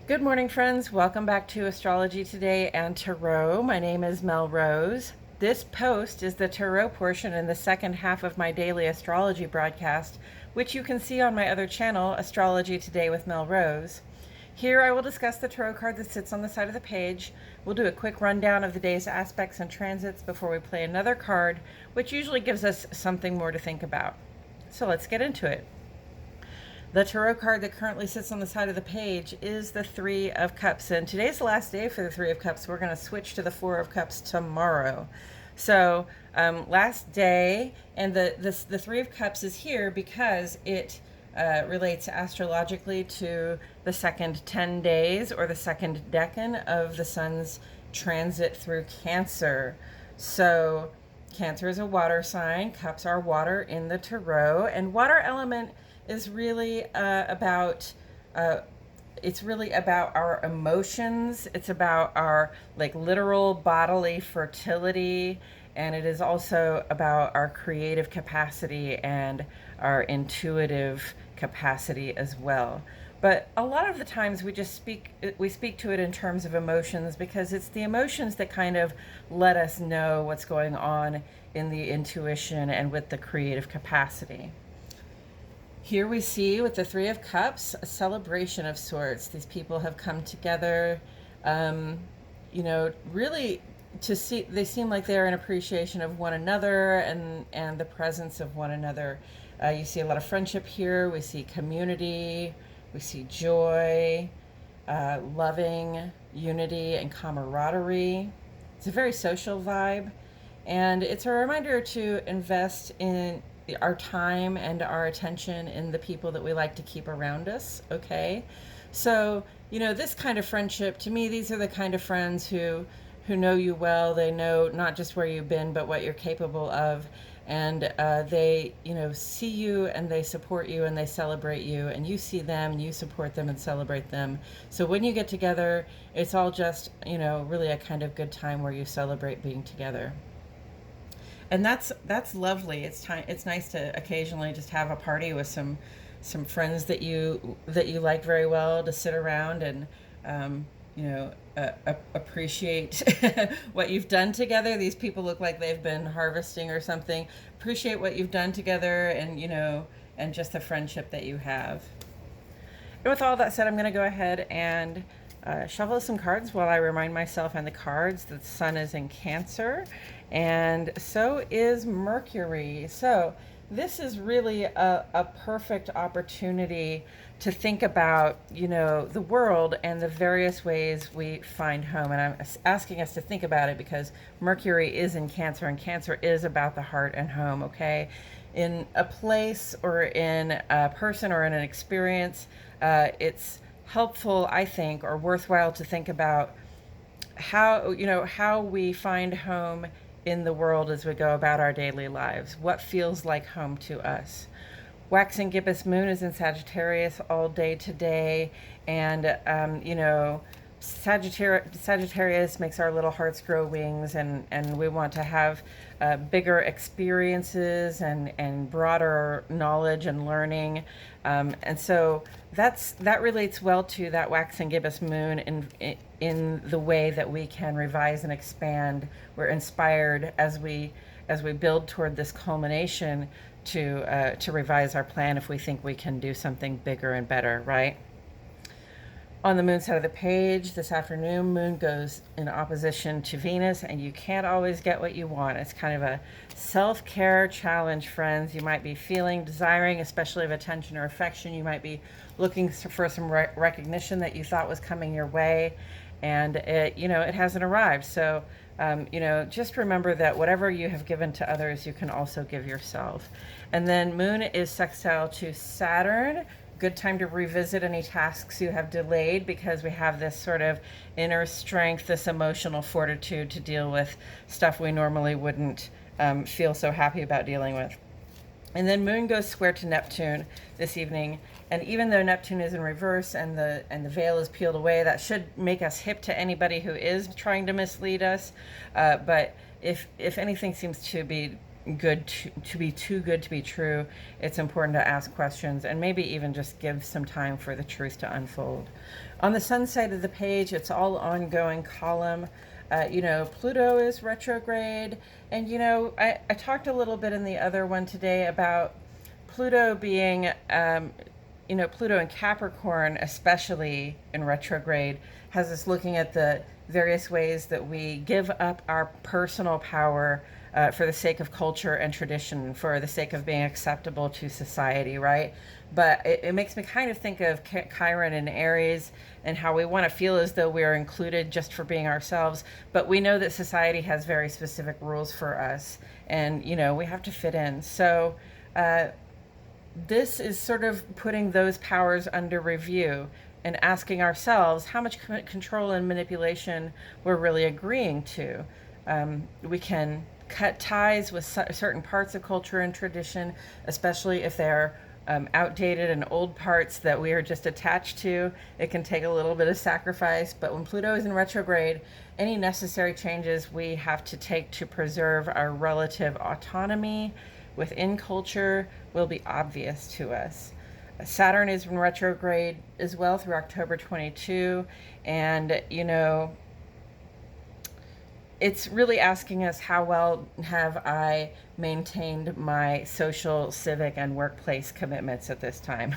Good morning, friends. Welcome back to Astrology Today and Tarot. My name is Mel Rose. This post is the Tarot portion in the second half of my daily astrology broadcast, which you can see on my other channel, Astrology Today with Mel Rose. Here I will discuss the tarot card that sits on the side of the page. We'll do a quick rundown of the day's aspects and transits before we play another card, which usually gives us something more to think about. So let's get into it. The tarot card that currently sits on the side of the page is the Three of Cups, and today's the last day for the Three of Cups. We're going to switch to the Four of Cups tomorrow. So last day, and the Three of Cups is here because it relates astrologically to the second 10 days or the second decan of the sun's transit through Cancer. So Cancer is a water sign, cups are water in the tarot, and water element is really about it's really about our emotions. It's about our literal bodily fertility, and it is also about our creative capacity and our intuitive capacity as well. But a lot of the times we speak to it in terms of emotions because it's the emotions that kind of let us know what's going on in the intuition and with the creative capacity. Here we see with the Three of Cups, a celebration of sorts. These people have come together, really to see, they seem like they're in appreciation of one another and the presence of one another. You see a lot of friendship here. We see community, we see joy, loving, unity, and camaraderie. It's a very social vibe, and it's a reminder to invest in our time and our attention in the people that we like to keep around us, okay? So, this kind of friendship, to me, these are the kind of friends who know you well. They know not just where you've been, but what you're capable of. And they, see you and they support you and they celebrate you. And you see them and you support them and celebrate them. So when you get together, it's all just, really a kind of good time where you celebrate being together. And that's lovely. It's nice to occasionally just have a party with some friends that you like very well, to sit around and appreciate what you've done together. These people look like they've been harvesting or something. Appreciate what you've done together, and just the friendship that you have. And with all that said, I'm going to go ahead and shuffle some cards while I remind myself and the cards that the sun is in Cancer, and so is Mercury. So this is really a perfect opportunity to think about, the world and the various ways we find home. And I'm asking us to think about it because Mercury is in Cancer, and Cancer is about the heart and home, okay? In a place or in a person or in an experience, it's helpful, I think, or worthwhile to think about how we find home in the world as we go about our daily lives. What feels like home to us? Waxing gibbous moon is in Sagittarius all day today, and Sagittarius makes our little hearts grow wings, and we want to have bigger experiences and broader knowledge and learning, and so that relates well to that waxing gibbous moon in the way that we can revise and expand. We're inspired as we build toward this culmination to revise our plan if we think we can do something bigger and better, right? On the moon side of the page this afternoon, moon goes in opposition to Venus, and you can't always get what you want. It's kind of a self-care challenge, friends. You might be feeling desiring, especially of attention or affection. You might be looking for some recognition that you thought was coming your way, and it hasn't arrived. So just remember that whatever you have given to others, you can also give yourself. And then moon is sextile to Saturn. Good time to revisit any tasks you have delayed, because we have this sort of inner strength, this emotional fortitude to deal with stuff we normally wouldn't feel so happy about dealing with. And then moon goes square to Neptune this evening, and even though Neptune is in reverse and the veil is peeled away, that should make us hip to anybody who is trying to mislead us. But if anything seems to be to be too good to be true. It's important to ask questions and maybe even just give some time for the truth to unfold. On the sun side of the page, it's all ongoing column. Pluto is retrograde. And, I talked a little bit in the other one today about Pluto being, Pluto in Capricorn, especially in retrograde, has us looking at the various ways that we give up our personal power for the sake of culture and tradition, for the sake of being acceptable to society, right? But it makes me kind of think of Chiron in Aries and how we want to feel as though we're included just for being ourselves. But we know that society has very specific rules for us, and, we have to fit in. So this is sort of putting those powers under review and asking ourselves how much control and manipulation we're really agreeing to. We can cut ties with certain parts of culture and tradition, especially if they're outdated and old parts that we are just attached to. It can take a little bit of sacrifice, but when Pluto is in retrograde, any necessary changes we have to take to preserve our relative autonomy within culture will be obvious to us. Saturn is in retrograde as well through October 22, and it's really asking us, how well have I maintained my social, civic, and workplace commitments at this time,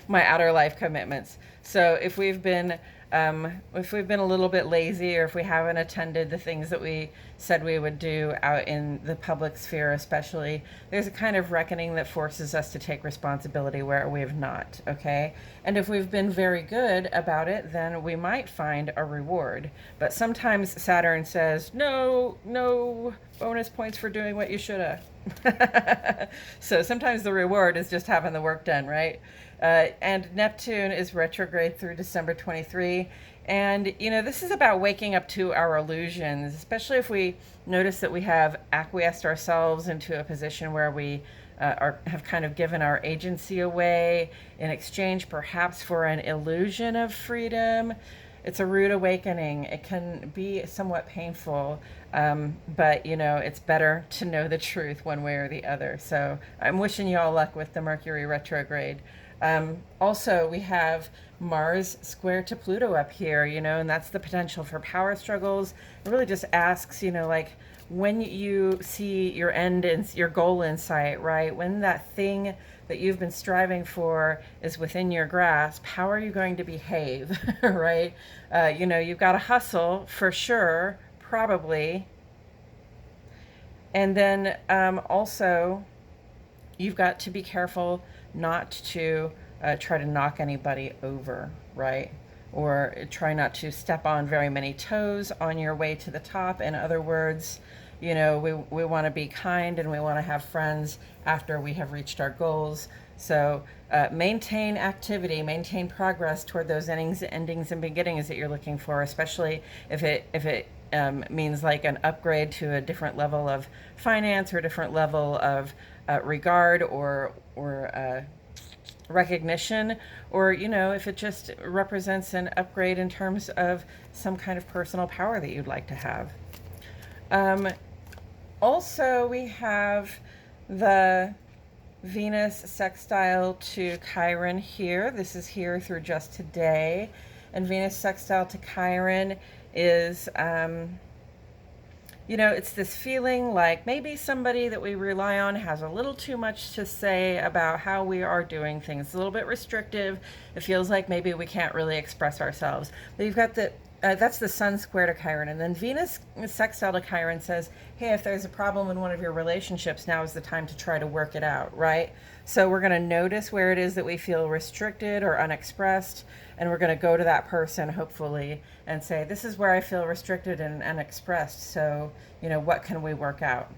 my outer life commitments. So if we've been a little bit lazy, or if we haven't attended the things that we said we would do out in the public sphere especially, there's a kind of reckoning that forces us to take responsibility where we have not, okay? And if we've been very good about it, then we might find a reward. But sometimes Saturn says, no bonus points for doing what you should have. So sometimes the reward is just having the work done, right? And Neptune is retrograde through December 23. And, this is about waking up to our illusions, especially if we notice that we have acquiesced ourselves into a position where we have kind of given our agency away in exchange perhaps for an illusion of freedom. It's a rude awakening. It can be somewhat painful, but, it's better to know the truth one way or the other. So I'm wishing you all luck with the Mercury retrograde. Also, we have Mars square to Pluto up here, and that's the potential for power struggles. It really just asks, when you see your end and your goal in sight, right? When that thing that you've been striving for is within your grasp, how are you going to behave, right? You've got to hustle for sure, probably. And then also, you've got to be careful not to try to knock anybody over, right? Or try not to step on very many toes on your way to the top. In other words, we want to be kind and we want to have friends after we have reached our goals. So maintain activity, maintain progress toward those endings and beginnings that you're looking for, especially if it means like an upgrade to a different level of finance or a different level of regard or recognition, or if it just represents an upgrade in terms of some kind of personal power that you'd like to have. Also, we have the Venus sextile to Chiron here. This is here through just today, and Venus sextile to Chiron is it's this feeling like maybe somebody that we rely on has a little too much to say about how we are doing things. It's a little bit restrictive. It feels like maybe we can't really express ourselves. But you've got that's the Sun square to Chiron. And then Venus sextile to Chiron says, hey, if there's a problem in one of your relationships, now is the time to try to work it out, right? So we're going to notice where it is that we feel restricted or unexpressed, and we're going to go to that person, hopefully, and say, this is where I feel restricted and unexpressed, so, what can we work out?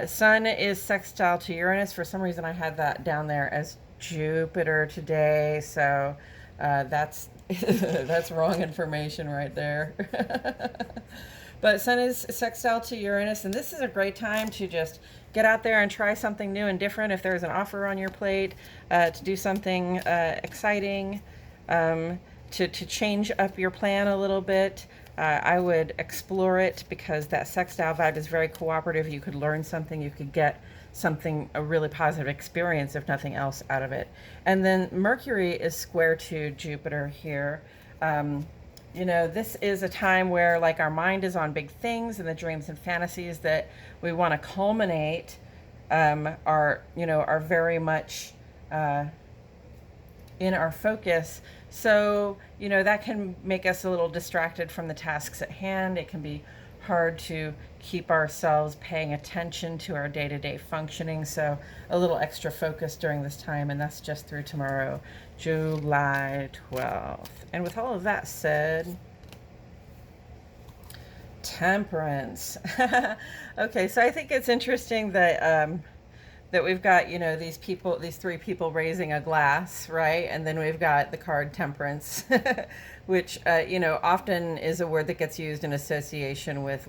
Sun is sextile to Uranus. For some reason, I had that down there as Jupiter today, so that's that's wrong information right there. But Sun is sextile to Uranus, and this is a great time to just get out there and try something new and different. If there's an offer on your plate, to do something exciting, to change up your plan a little bit. I would explore it because that sextile vibe is very cooperative. You could learn something, you could get something, a really positive experience, if nothing else, out of it. And then Mercury is square to Jupiter here. This is a time where like our mind is on big things and the dreams and fantasies that we want to culminate are very much in our focus. So, that can make us a little distracted from the tasks at hand. It can be hard to keep ourselves paying attention to our day-to-day functioning. So a little extra focus during this time, and that's just through tomorrow, July 12th. And with all of that said, Temperance. Okay, so I think it's interesting that we've got, these three people raising a glass, right? And then we've got the card Temperance, which, often is a word that gets used in association with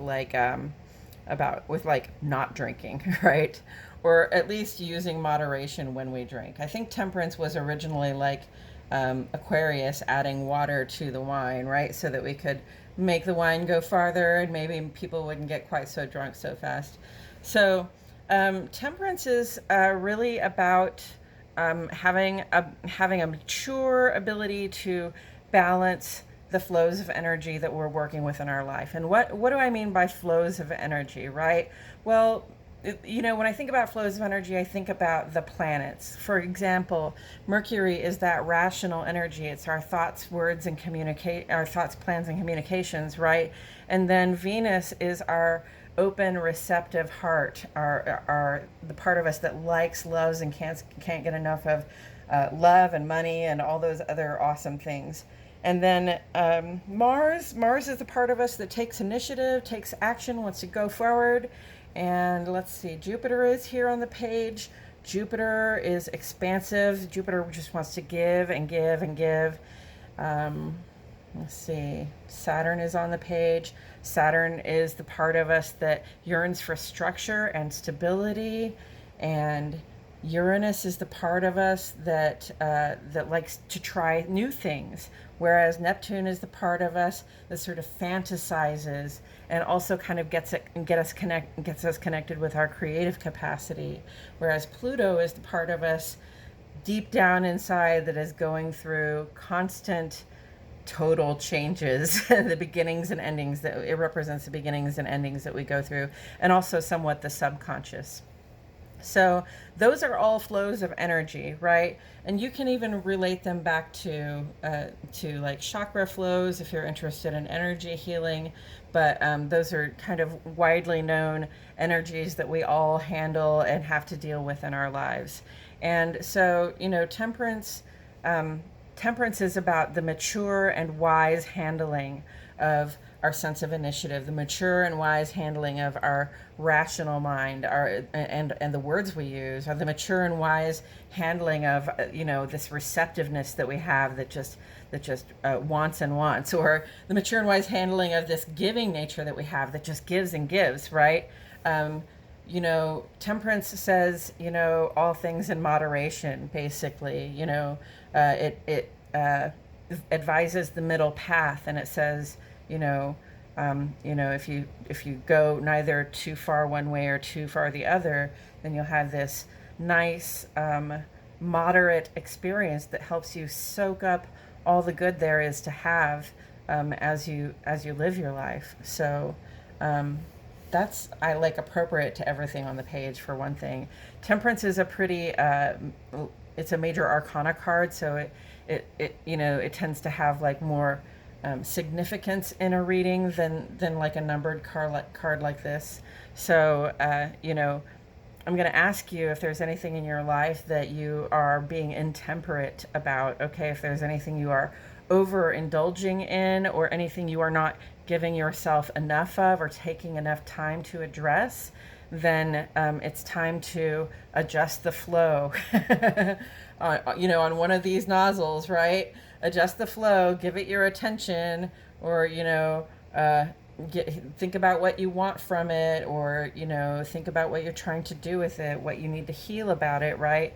not drinking, right? Or at least using moderation when we drink. I think Temperance was originally like Aquarius adding water to the wine, right? So that we could make the wine go farther and maybe people wouldn't get quite so drunk so fast. So Temperance is really about having a mature ability to balance the flows of energy that we're working with in our life. And what do I mean by flows of energy, right? Well, when I think about flows of energy, I think about the planets. For example, Mercury is that rational energy. It's our thoughts, words, and our thoughts, plans, and communications, right? And then Venus is our open, receptive heart, the part of us that likes, loves, and can't get enough of love and money and all those other awesome things. And then Mars is the part of us that takes initiative, takes action, wants to go forward. And let's see, Jupiter is here on the page. Jupiter is expansive. Jupiter just wants to give and give and give. Let's see, Saturn is on the page. Saturn is the part of us that yearns for structure and stability, and Uranus is the part of us that likes to try new things, whereas Neptune is the part of us that sort of fantasizes and also kind of gets us connected with our creative capacity, whereas Pluto is the part of us deep down inside that is going through constant total changes, the beginnings and endings, that it represents the beginnings and endings that we go through, and also somewhat the subconscious. So those are all flows of energy, right? And you can even relate them back to like chakra flows if you're interested in energy healing. But those are kind of widely known energies that we all handle and have to deal with in our lives. And so, Temperance is about the mature and wise handling of our sense of initiative, the mature and wise handling of our rational mind, and the words we use, are the mature and wise handling of this receptiveness that we have that just wants and wants, or the mature and wise handling of this giving nature that we have that just gives and gives, right? Temperance says, all things in moderation, basically. It advises the middle path, and it says, if you go neither too far one way or too far the other, then you'll have this nice, moderate experience that helps you soak up all the good there is to have as you live your life. So that's appropriate to everything on the page. For one thing, Temperance is a pretty it's a major arcana card, so it tends to have like more significance in a reading than like a numbered card like this. So I'm going to ask you if there's anything in your life that you are being intemperate about. Okay, if there's anything you are overindulging in, or anything you are not giving yourself enough of or taking enough time to address, then it's time to adjust the flow on one of these nozzles, right? Adjust the flow, give it your attention, or think about what you want from it, or think about what you're trying to do with it, what you need to heal about it, right?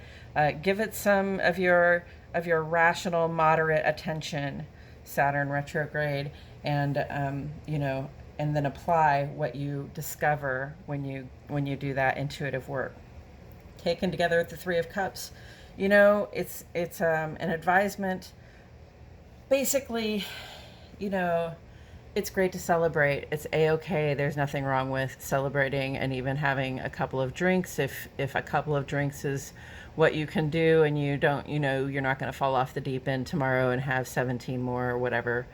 Give it some of your rational, moderate attention, Saturn retrograde. and and then apply what you discover when you do that intuitive work. Taken together with the Three of Cups, it's an advisement. Basically, you know, it's great to celebrate. It's a-okay. There's nothing wrong with celebrating and even having a couple of drinks if a couple of drinks is what you can do, and you don't, you're not going to fall off the deep end tomorrow and have 17 more or whatever.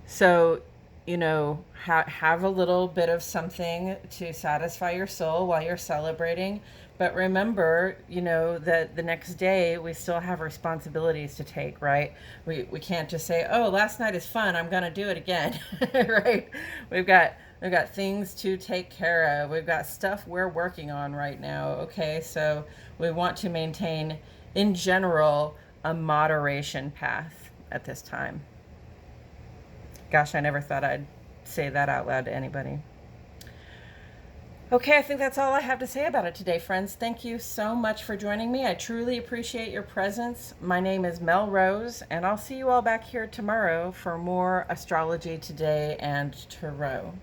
So, have a little bit of something to satisfy your soul while you're celebrating. But remember, that the next day we still have responsibilities to take, right? We can't just say, oh, last night is fun, I'm going to do it again, right? We've got things to take care of. We've got stuff we're working on right now, okay? So we want to maintain, in general, a moderation path at this time. Gosh, I never thought I'd say that out loud to anybody. Okay, I think that's all I have to say about it today, friends. Thank you so much for joining me. I truly appreciate your presence. My name is Mel Rose, and I'll see you all back here tomorrow for more Astrology Today and Tarot.